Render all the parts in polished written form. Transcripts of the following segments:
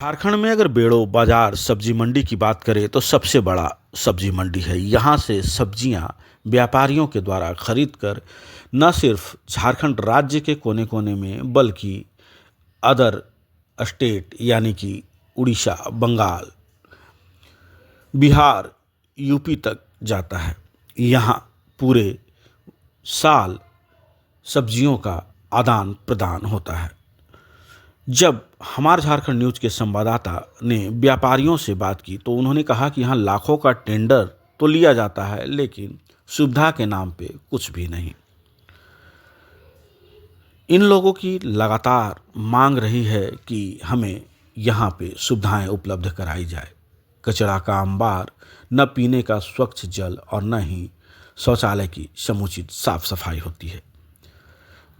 झारखंड में अगर बेड़ो बाजार सब्जी मंडी की बात करें तो सबसे बड़ा सब्जी मंडी है। यहाँ से सब्जियाँ व्यापारियों के द्वारा खरीद कर न सिर्फ झारखंड राज्य के कोने कोने में बल्कि अदर स्टेट यानी कि उड़ीसा, बंगाल, बिहार, यूपी तक जाता है। यहाँ पूरे साल सब्जियों का आदान प्रदान होता है। जब हमारे झारखंड न्यूज़ के संवाददाता ने व्यापारियों से बात की तो उन्होंने कहा कि यहाँ लाखों का टेंडर तो लिया जाता है लेकिन सुविधा के नाम पे कुछ भी नहीं। इन लोगों की लगातार मांग रही है कि हमें यहाँ पे सुविधाएं उपलब्ध कराई जाए। कचरा का अंबार, न पीने का स्वच्छ जल और न ही शौचालय की समुचित साफ सफाई होती है।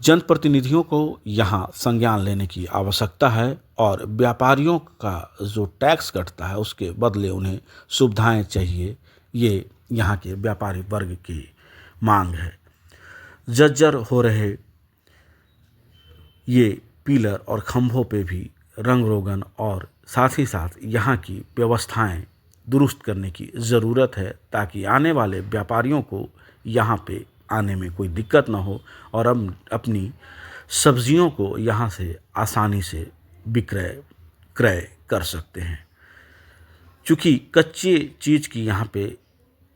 जनप्रतिनिधियों को यहाँ संज्ञान लेने की आवश्यकता है और व्यापारियों का जो टैक्स कटता है उसके बदले उन्हें सुविधाएं चाहिए। ये यहाँ के व्यापारी वर्ग की मांग है। जर्जर हो रहे ये पिलर और खंभों पे भी रंग रोगन और साथ ही साथ यहाँ की व्यवस्थाएं दुरुस्त करने की ज़रूरत है ताकि आने वाले व्यापारियों को यहाँ पे आने में कोई दिक्कत ना हो और हम अपनी सब्जियों को यहाँ से आसानी से क्रय कर सकते हैं। चूँकि कच्चे चीज़ की यहाँ पे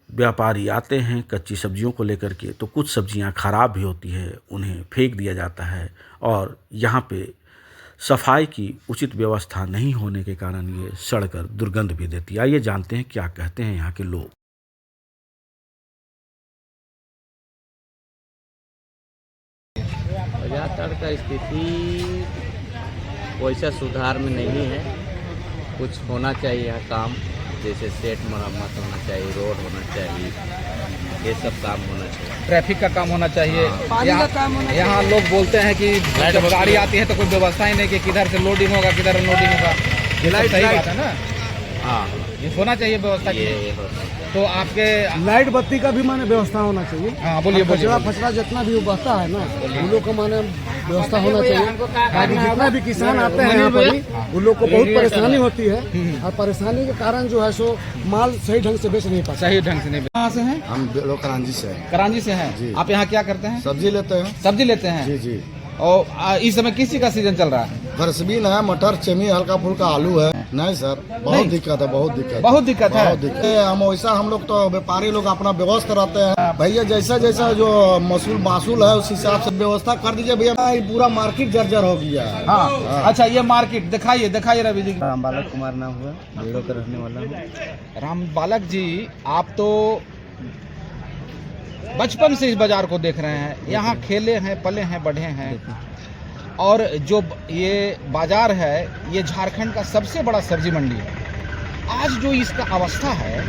व्यापारी आते हैं कच्ची सब्जियों को लेकर के, तो कुछ सब्जियाँ ख़राब भी होती है, उन्हें फेंक दिया जाता है और यहाँ पे सफाई की उचित व्यवस्था नहीं होने के कारण ये सड़कर दुर्गंध भी देती है। आइए जानते हैं क्या कहते हैं यहाँ के लोग। बाजार का स्थिति वैसा सुधार में नहीं है। कुछ होना चाहिए यहाँ काम, जैसे सेट मरम्मत होना चाहिए, रोड होना चाहिए, ये सब काम होना चाहिए। ट्रैफिक का काम होना चाहिए। यहाँ लोग बोलते हैं कि जब गाड़ी आती है तो कोई व्यवस्था ही नहीं कि किधर से लोडिंग होगा किधर लोडिंग होगा। ये सब सही बात है ना। हाँ, ये होना चाहिए व्यवस्था की। तो आपके लाइट बत्ती का भी माने व्यवस्था होना चाहिए। हाँ बोलिए कचरा फचरा जितना भी बचता है ना उन लोग का माने व्यवस्था होना चाहिए ताकि जितना भी किसान आते हैं यहाँ पर उन लोग को बहुत परेशानी होती है और परेशानी के कारण जो है सो माल सही ढंग से बेच नहीं पाते। सही ढंग से नहीं। कहाँ से हैं? हम लोग करांजी से हैं। करांजी से हैं। आप यहाँ क्या करते हैं? सब्जी लेते हैं। सब्जी लेते हैं। जी जी। और इस समय किस चीज का सीजन चल रहा है? फरसबीन है, मटर, चमी, हल्का फुल्का आलू है। नहीं सर, बहुत दिक्कत है, बहुत दिक्कत है। बहुत दिक्कत है। हम वैसा हम लोग तो व्यापारी लोग अपना व्यवस्था रहते हैं भैया, जैसा जैसा जो मासूल है उस हिसाब से व्यवस्था कर दीजिए भैया। ये पूरा मार्केट जर्जर हो गया है। हाँ। अच्छा, ये मार्केट दिखाइए रवि जी। राम बालक कुमार नाम हुआ, बेड़ो का रहने वाला हूँ। राम बालक जी, आप तो बचपन से इस बाजार को देख रहे हैं, यहाँ खेले हैं, पले हैं, बढ़े हैं और जो ये बाजार है ये झारखंड का सबसे बड़ा सब्जी मंडी है। आज जो इसका अवस्था है,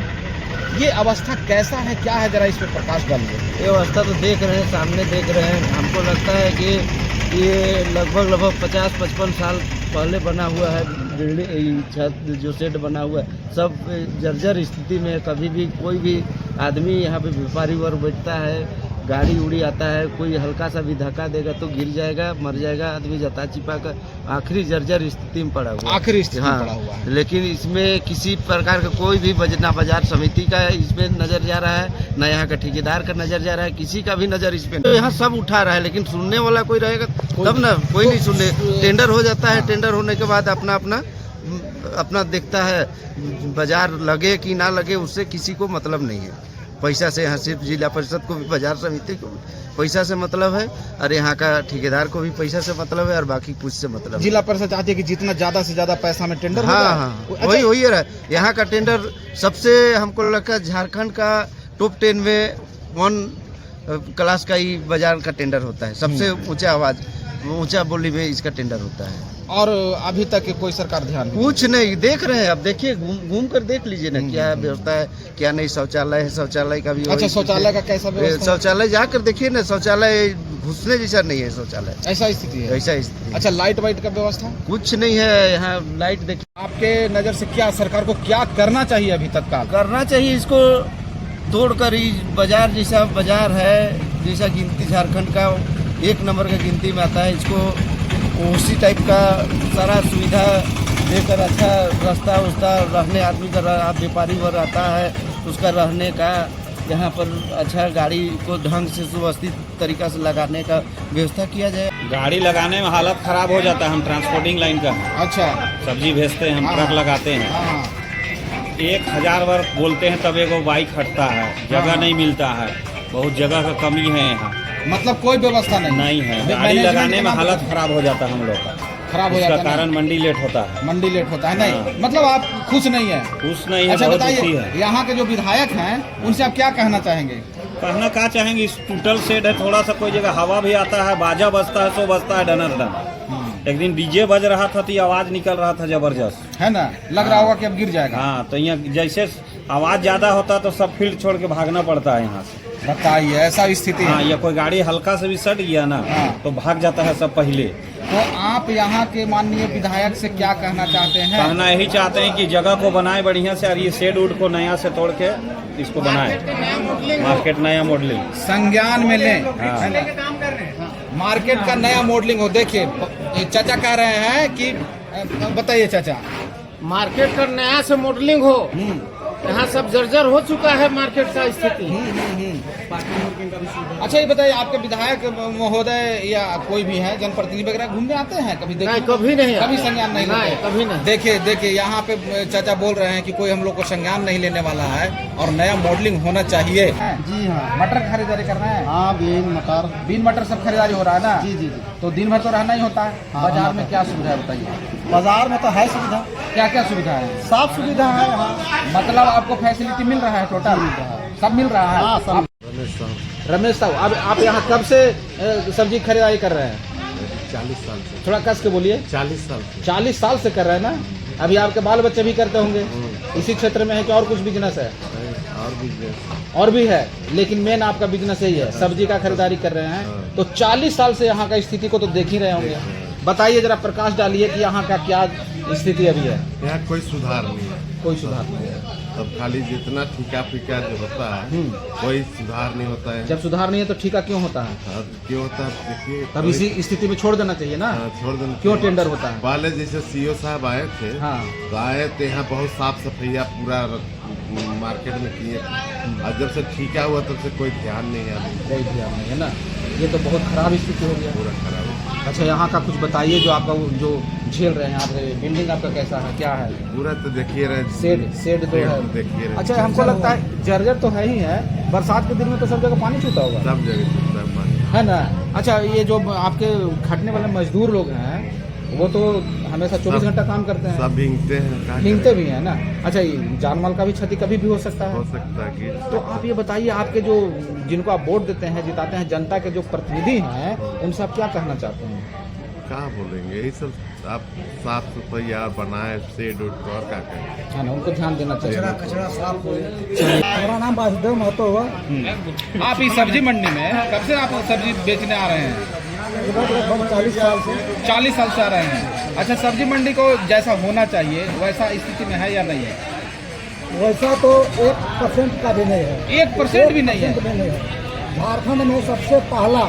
ये अवस्था कैसा है, क्या है, जरा इस पर प्रकाश डालिए। ये अवस्था तो देख रहे हैं, सामने देख रहे हैं। हमको लगता है कि ये लगभग 50-55 साल पहले बना हुआ है। बिल्डिंग छत जो सेट बना हुआ है सब जर्जर स्थिति में। कभी भी कोई भी आदमी यहाँ पे व्यापारी वर्ग बैठता है, गाड़ी उड़ी आता है, कोई हल्का सा भी धक्का देगा तो गिर जाएगा, मर जाएगा आदमी, जता चिपा कर आखिरी जर्जर स्थिति में पड़ा हुआ है। आखिरी स्थिति में पड़ा हाँ, हुआ है। लेकिन इसमें किसी प्रकार का कोई भी ना बाजार समिति का इसमें नजर जा रहा है, न यहाँ का ठेकेदार का नजर जा रहा है, किसी का भी नजर इसमें। तो यहाँ सब उठा रहा है लेकिन सुनने वाला कोई रहेगा तब ना, कोई नहीं सुनने। टेंडर हो जाता है, टेंडर होने के बाद अपना देखता है, बाजार लगे कि ना लगे उससे किसी को मतलब नहीं है। पैसा से यहाँ सिर्फ जिला परिषद को भी, बाजार समिति को पैसा से मतलब है और यहाँ का ठेकेदार को भी पैसा से मतलब है और बाकी कुछ से मतलब जिला परिषद चाहती है कि जितना ज्यादा से ज्यादा पैसा में टेंडर हो जाए। हाँ, अच्छा, वही रहा। यहाँ का टेंडर सबसे हमको लगता है झारखंड का टॉप 10 में 1 क्लास का ही बाजार का टेंडर होता है। सबसे ऊंचा बोली में इसका टेंडर होता है। और अभी तक कोई सरकार ध्यान कुछ नहीं देख रहे हैं। अब देखिए, घूम कर देख लीजिए ना, क्या व्यवस्था है क्या नहीं। शौचालय है, शौचालय का भी। अच्छा, शौचालय का कैसा व्यवस्था है? शौचालय जाकर देखिए ना, शौचालय घुसने जैसा नहीं है शौचालय। ऐसा स्थिति है। ऐसा स्थिति। अच्छा, लाइट वाइट का व्यवस्था कुछ नहीं है यहाँ। लाइट देखिए। आपके नजर से क्या सरकार को क्या करना चाहिए अभी तत्काल? करना चाहिए, इसको तोड़कर ही बाजार जैसा बाजार है, जैसा गिनती झारखंड का 1 नंबर का गिनती में आता है, इसको उसी टाइप का सारा सुविधा देकर अच्छा रास्ता उस्ता रहने आदमी का व्यापारी वर्ग आता है उसका रहने का यहाँ पर अच्छा गाड़ी को ढंग से सुव्यवस्थित तरीका से लगाने का व्यवस्था किया जाए। गाड़ी लगाने में हालत खराब हो जाता है। हम ट्रांसपोर्टिंग लाइन का अच्छा। सब्जी भेजते हैं, हम हाँ। ट्रक लगाते हैं। हाँ 1000 बार बोलते हैं तब एगो बाइक हटता है, जगह हाँ। नहीं मिलता है, बहुत जगह का कमी है यहाँ। मतलब कोई व्यवस्था नहीं नहीं है, गाड़ी मैनेजमेंट लगाने के में नाम हालत पे खराब हो जाता है हम लोग का। खराब हो इसका जाता है कारण ना? मंडी लेट होता है। मंडी लेट होता है नहीं हाँ। मतलब आप खुश नहीं है। खुश नहीं है, अच्छा बहुत दुखी बताइए है। यहाँ के जो विधायक हैं उनसे आप क्या कहना चाहेंगे? कहना क्या चाहेंगे, इस टूटल सेट है, थोड़ा सा कोई जगह हवा भी आता है, बाजा बजता है, सो बजता है डन। एक दिन डीजे बज रहा था तो आवाज निकल रहा था जबरदस्त, है ना, लग रहा होगा कि अब गिर जाएगा। हाँ तो यहाँ जैसे आवाज ज्यादा होता तो सब फील्ड छोड़ के भागना पड़ता है यहाँ से। बताइए ऐसा स्थिति हाँ, है। या कोई गाड़ी हल्का से भी सट गया ना हाँ। तो भाग जाता है सब पहले। तो आप यहाँ के माननीय विधायक से क्या कहना चाहते हैं? कहना यही चाहते हैं कि जगह को बनाए बढ़िया से और ये शेड उड को नया से तोड़ के इसको बनाए, मार्केट नया मॉडलिंग संज्ञान में लें। हाँ। है ना? मार्केट का नया मॉडलिंग हो। देखिए ये चाचा कह रहे हैं कि बताइए चाचा। मार्केट का नया से मॉडलिंग हो। यहाँ सब जर्जर हो चुका है मार्केट का स्थिति। अच्छा ये बताइए आपके विधायक महोदय या कोई भी है जनप्रतिनिधि वगैरह घूमने आते हैं कभी? नहीं, कभी नहीं कभी आते। संज्ञान नहीं नहीं, लेते? कभी नहीं। देखिए यहाँ पे चाचा बोल रहे हैं कि कोई हम लोग को संज्ञान नहीं लेने वाला है और नया मॉडलिंग होना चाहिए। जी हाँ। मटर खरीदारी करना है? हाँ बीन मटर। बीन मटर सब खरीदारी हो रहा है ना? जी जी जी। तो दिन भर तो रहना ही होता है। हाँ, बाजार हाँ, में क्या सुविधा है बताइए? बाजार में तो है सुविधा, क्या क्या सुविधा है? साफ सुविधा है यहाँ। मतलब आपको फैसिलिटी मिल रहा है टोटल? सब मिल रहा है। हाँ सब। आप- रमेश साहब अब आप यहाँ कब से सब्जी खरीदारी कर रहे हैं? 40 साल से। थोड़ा कस के बोलिए। 40 साल से। 40 साल से कर रहे हैं ना? अभी आपके बाल बच्चे भी करते होंगे इसी क्षेत्र में है कि और कुछ बिजनेस है? और बिजनेस और भी है, लेकिन मेन आपका बिजनेस यही है, सब्जी का खरीदारी कर रहे हैं। तो 40 साल से यहाँ का स्थिति को तो देख ही रहे होंगे। बताइए जरा प्रकाश डालिए कि यहाँ का क्या स्थिति अभी है। यहाँ कोई सुधार नहीं है। कोई सुधार नहीं है। अब खाली जितना ठीका फीका जो होता है कोई सुधार नहीं होता है। जब सुधार नहीं है तो ठीका क्यों होता है? अब क्यों होता है देखिए, तब इसी स्थिति में छोड़ देना चाहिए ना। हाँ, छोड़ देना क्यों चाहिए। टेंडर होता है? पहले जैसे सीओ साहब आए थे हाँ। तो आए थे यहाँ बहुत साफ सफाइया पूरा मार्केट में किए थे। और जब से ठीका हुआ तब से कोई ध्यान नहीं है अभी। कोई ध्यान नहीं है ना। ये तो बहुत खराब स्थिति हो गया। पूरा खराब है। अच्छा यहाँ का कुछ बताइए जो आपका जो झेल रहे हैं आप, बिल्डिंग आपका कैसा है, क्या है? पूरा तो देखिए रहे, शेड तो है। देखिए रहे। अच्छा हमको लगता है जर्जर तो है ही है, बरसात के दिन में तो सब जगह पानी छूटा होगा, सब जगह छूटता है पानी। है ना? अच्छा ये जो आपके खटने वाले मजदूर लोग हैं वो तो हमेशा 24 घंटा काम करते हैं, सब भींगते हैं, क्या भींगते करें? भी हैं ना? अच्छा ये जान माल का भी क्षति कभी भी हो सकता हो है। सकता है कि तो आप ये बताइए आपके जो जिनको आप वोट देते हैं जिताते हैं, जनता के जो प्रतिनिधि हैं उनसे आप क्या कहना चाहते हैं? क्या बोलेंगे, यही सब आप साफ सफाई और बनाए शेड उड को, और क्या करें। है ना, उनको ध्यान देना चाहिए। कचरा साफ हो। मेरा नाम वासुदेव महतो हुआ। आप इस सब्जी मंडी में कब से आप सब्जी बेचने आ रहे हैं? लगभग 40 साल से। 40 साल से आ रहे हैं। अच्छा सब्जी मंडी को जैसा होना चाहिए वैसा स्थिति में है या नहीं है? वैसा तो 1% का भी नहीं है। 1% भी नहीं है। 1% भी नहीं है। झारखंड में सबसे पहला,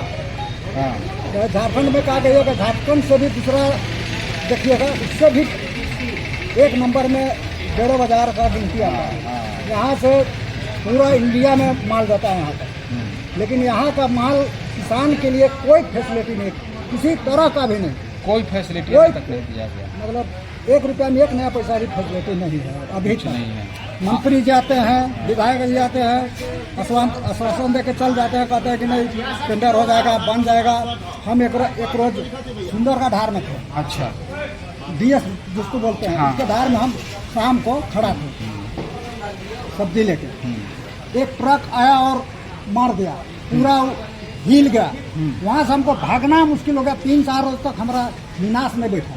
हाँ। झारखंड में कहा गया कि झारखंड से भी दूसरा देखिएगा, उससे भी 1 नंबर में डेढ़ बाजार का गिनती आता है। यहाँ से पूरा इंडिया में माल जाता है यहाँ तक, लेकिन यहाँ का माल किसान के लिए कोई फैसिलिटी नहीं, किसी तरह का भी नहीं। कोई फैसिलिटी कोई- अभी तक नहीं दिया गया। मतलब 1 रुपया में 1 नया पैसा की फैसिलिटी नहीं है अभी कुछ तक। नहीं है। मंत्री जाते हैं, विधायक जी जाते हैं, आश्वासन दे के चल जाते हैं, कहते हैं कि नहीं टेंडर हो जाएगा, बन जाएगा। हम एक रोज सुंदर का धार में थे, अच्छा DS जिसको बोलते हैं, हाँ। उसके धार में हम शाम को खड़ा थे सब्जी लेके। एक ट्रक आया और मार दिया, पूरा हिल गया। वहाँ से हमको भागना मुश्किल हो गया। 3-4 रोज तक हमारा विनाश में बैठा,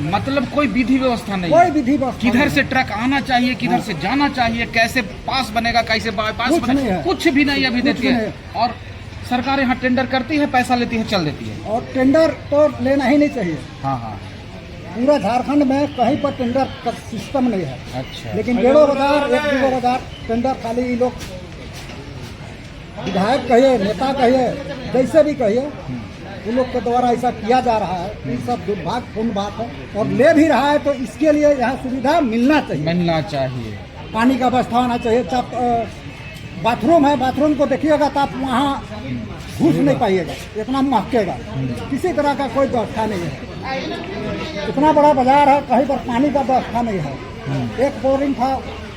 मतलब कोई विधि व्यवस्था नहीं कोई है। विधि व्यवस्था किधर नहीं से ट्रक आना चाहिए, किधर से जाना चाहिए, कैसे पास बनेगा, कैसे बाईपास कुछ नहीं बनेगा, है। कुछ भी नहीं अभी कुछ देखिए। नहीं। और सरकार यहाँ टेंडर करती है, पैसा लेती है, चल देती है। और टेंडर तो लेना ही नहीं चाहिए। हाँ हाँ। पूरा झारखंड में कहीं पर टेंडर का सिस्टम नहीं है। अच्छा लेकिन 1.5 हजार टेंडर खाली ये लोग, विधायक कहिए, नेता कहिए, जैसे भी कहिए, उन लोग के द्वारा ऐसा किया जा रहा है, ये सब दुर्भाग्यपूर्ण बात है। और ले भी रहा है तो इसके लिए यहाँ सुविधा मिलना चाहिए। पानी का व्यवस्था होना चाहिए। बाथरूम है, बाथरूम को देखिएगा तो आप वहाँ घुस नहीं पाइएगा, इतना महकेगा। किसी तरह का कोई व्यवस्था नहीं है। इतना बड़ा बाजार है, कहीं पर पानी का व्यवस्था नहीं है। एक बोरिंग था,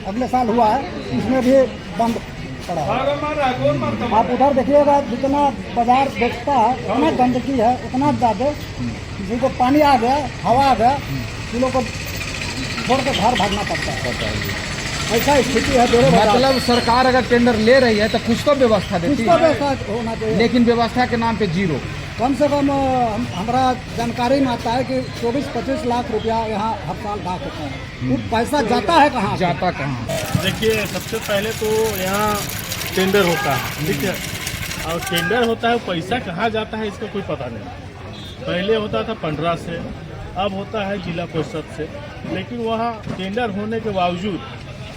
अगले साल हुआ है, इसमें भी बंद पड़ा है। आप उधर देखिएगा, जितना बाजार बेचता है उतना गंदगी है, उतना ज़्यादा। किसी को पानी आ गया, हवा आ गया, उन लोग को छोड़ के घर भागना पड़ता है। ऐसा स्थिति है। मतलब सरकार अगर टेंडर ले रही है तो कुछ तो व्यवस्था देती है, व्यवस्था होना चाहिए, लेकिन व्यवस्था के नाम पे जीरो। कम से कम हमारा जानकारी में आता है कि 24-25 लाख रुपया यहाँ हर साल दाख होता है। वो पैसा जाता है कहाँ? देखिए, सबसे पहले तो यहाँ टेंडर होता है, ठीक है, और टेंडर होता है, पैसा कहाँ जाता है इसका कोई पता नहीं। पहले होता था 15 से, अब होता है जिला परिषद से, लेकिन वहाँ टेंडर होने के बावजूद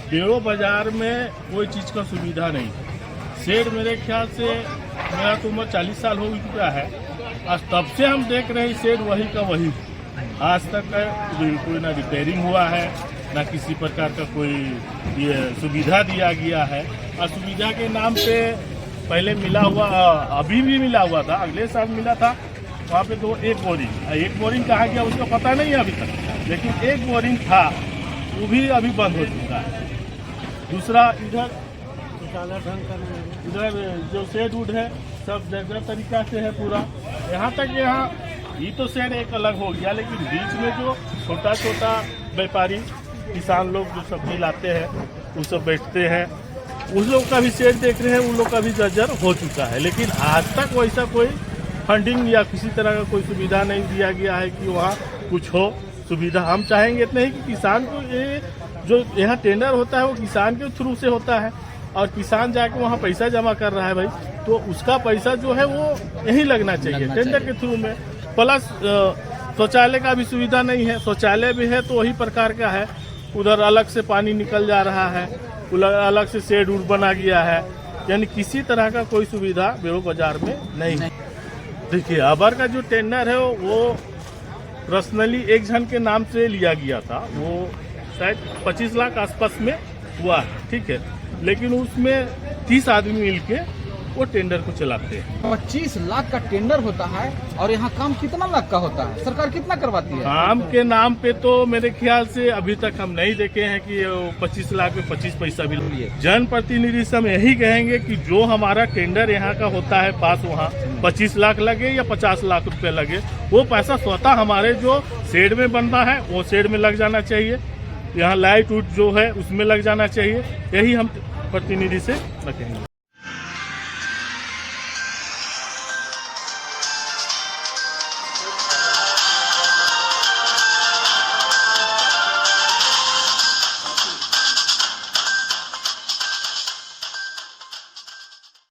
बेड़ो बाजार में कोई चीज़ का सुविधा नहीं। शेड मेरे ख्याल से, मेरा तो उम्र 40 साल हो चुका है, आज तब से हम देख रहे हैं शेड वही का वही। आज तक कोई ना रिपेयरिंग हुआ है, ना किसी प्रकार का कोई ये सुविधा दिया गया है। और सुविधा के नाम पे पहले मिला हुआ, अभी भी मिला हुआ था, अगले साल मिला था वहाँ पे तो एक बोरिंग कहाँ गया उसका पता नहीं है अभी तक, लेकिन एक बोरिंग था, वो भी अभी बंद हो चुका है। दूसरा इधर जो शेड वुड है सब जगह तरीका से है पूरा। यहाँ ये तो शेड एक अलग हो गया, लेकिन बीच में जो छोटा छोटा व्यापारी किसान लोग जो सब्जी लाते हैं वो सब बेचते हैं, उन लोग का भी शेड देख रहे हैं, उन लोग का भी जर्जर हो चुका है। लेकिन आज तक वैसा कोई फंडिंग या किसी तरह का कोई सुविधा नहीं दिया गया है कि वहाँ कुछ हो सुविधा। हम चाहेंगे इतना ही कि किसान को ये जो यहाँ टेंडर होता है वो किसान के थ्रू से होता है, और किसान जाके वहाँ पैसा जमा कर रहा है भाई, तो उसका पैसा जो है वो यहीं लगना चाहिए टेंडर के थ्रू में। प्लस शौचालय का भी सुविधा नहीं है, शौचालय भी है तो वही प्रकार का है, उधर अलग से पानी निकल जा रहा है, अलग से शेड उड बना गया है, यानी किसी तरह का कोई सुविधा बेड़ो बाजार में नहीं है। देखिए, अबर का जो टेंडर है वो पर्सनली एक जन के नाम से लिया गया था, वो शायद 25 लाख आसपास में हुआ है, ठीक है, लेकिन उसमें 30 आदमी मिलके वो टेंडर को चलाते हैं। 25 लाख का टेंडर होता है, और यहाँ काम कितना लाख का होता है? सरकार कितना करवाती है? काम के नाम पे तो मेरे ख्याल से अभी तक हम नहीं देखे हैं कि 25 लाख में 25 पैसा भी लिए। जनप्रतिनिधि से हम यही कहेंगे कि जो हमारा टेंडर यहाँ का होता है पास, वहाँ 25 लाख लगे या 50 लाख रुपए लगे, वो पैसा स्वतः हमारे जो शेड में बनता है वो शेड में लग जाना चाहिए, यहाँ लाइट उट जो है उसमें लग जाना चाहिए। यही हम प्रतिनिधि से रखेंगे।